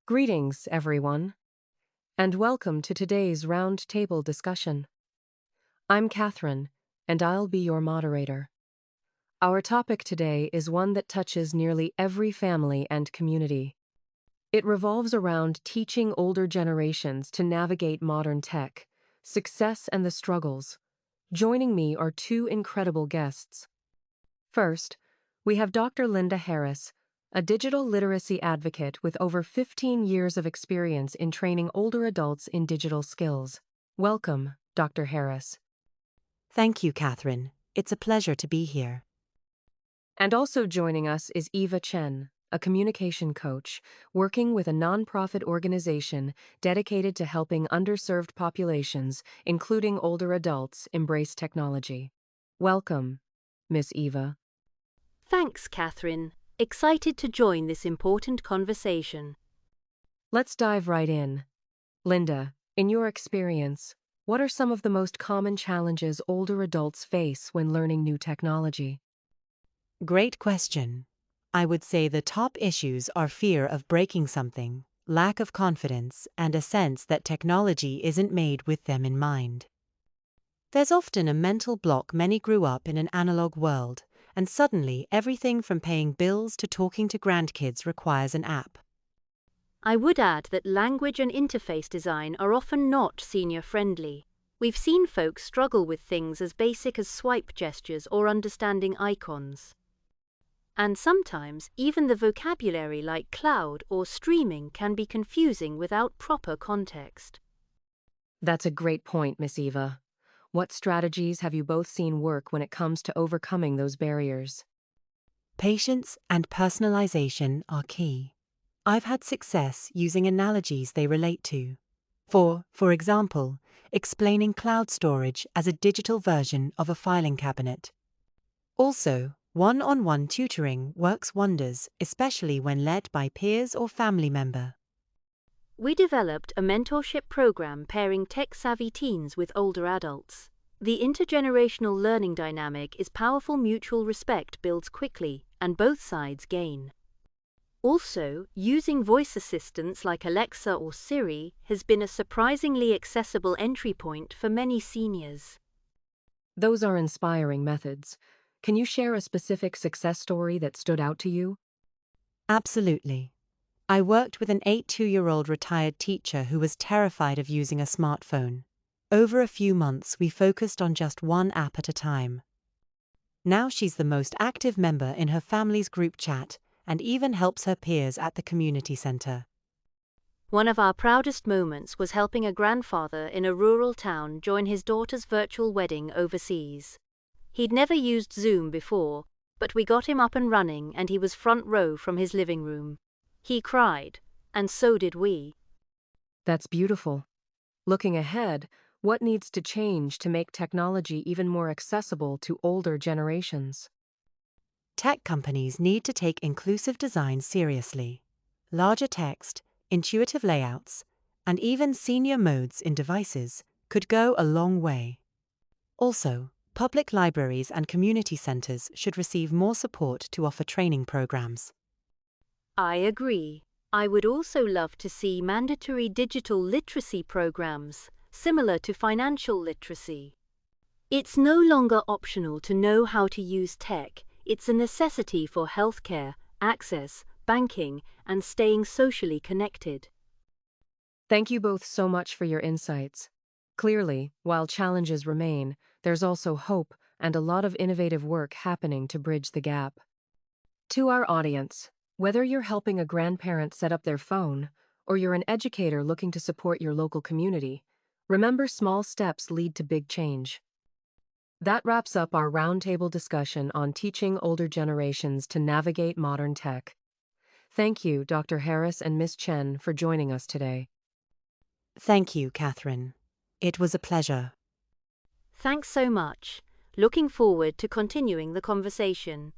Greetings, everyone, and welcome to today's roundtable discussion. I'm Catherine, and I'll be your moderator. Our topic today is one that touches nearly every family and community. It revolves around teaching older generations to navigate modern tech, success, and the struggles. Joining me are two incredible guests. First, we have Dr. Linda Harris, a digital literacy advocate with over 15 years of experience in training older adults in digital skills. Welcome, Dr. Harris. Thank you, Catherine. It's a pleasure to be here. And also joining us is Eva Chen, a communication coach working with a nonprofit organization dedicated to helping underserved populations, including older adults, embrace technology. Welcome, Miss Eva. Thanks, Catherine. Excited to join this important conversation. Let's dive right in. Linda, in your experience, what are some of the most common challenges older adults face when learning new technology? Great question. I would say the top issues are fear of breaking something, lack of confidence, and a sense that technology isn't made with them in mind. There's often a mental block. Many grew up in an analog world, and suddenly everything from paying bills to talking to grandkids requires an app. I would add that language and interface design are often not senior-friendly. We've seen folks struggle with things as basic as swipe gestures or understanding icons. And sometimes, even the vocabulary like cloud or streaming can be confusing without proper context. That's a great point, Miss Eva. What strategies have you both seen work when it comes to overcoming those barriers? Patience and personalization are key. I've had success using analogies they relate to. For example, explaining cloud storage as a digital version of a filing cabinet. Also, one-on-one tutoring works wonders, especially when led by peers or family member. We developed a mentorship program pairing tech-savvy teens with older adults. The intergenerational learning dynamic is powerful. Mutual respect builds quickly, and both sides gain. Also, using voice assistants like Alexa or Siri has been a surprisingly accessible entry point for many seniors. Those are inspiring methods. Can you share a specific success story that stood out to you? Absolutely. I worked with an 82-year-old retired teacher who was terrified of using a smartphone. Over a few months, we focused on just one app at a time. Now she's the most active member in her family's group chat and even helps her peers at the community center. One of our proudest moments was helping a grandfather in a rural town join his daughter's virtual wedding overseas. He'd never used Zoom before, but we got him up and running and he was front row from his living room. He cried, and so did we. That's beautiful. Looking ahead, what needs to change to make technology even more accessible to older generations? Tech companies need to take inclusive design seriously. Larger text, intuitive layouts, and even senior modes in devices could go a long way. Also, public libraries and community centers should receive more support to offer training programs. I agree. I would also love to see mandatory digital literacy programs, similar to financial literacy. It's no longer optional to know how to use tech. It's a necessity for healthcare, access, banking, and staying socially connected. Thank you both so much for your insights. Clearly, while challenges remain, there's also hope and a lot of innovative work happening to bridge the gap. To our audience, whether you're helping a grandparent set up their phone or you're an educator looking to support your local community, remember small steps lead to big change. That wraps up our roundtable discussion on teaching older generations to navigate modern tech. Thank you, Dr. Harris and Ms. Chen, for joining us today. Thank you, Catherine. It was a pleasure. Thanks so much. Looking forward to continuing the conversation.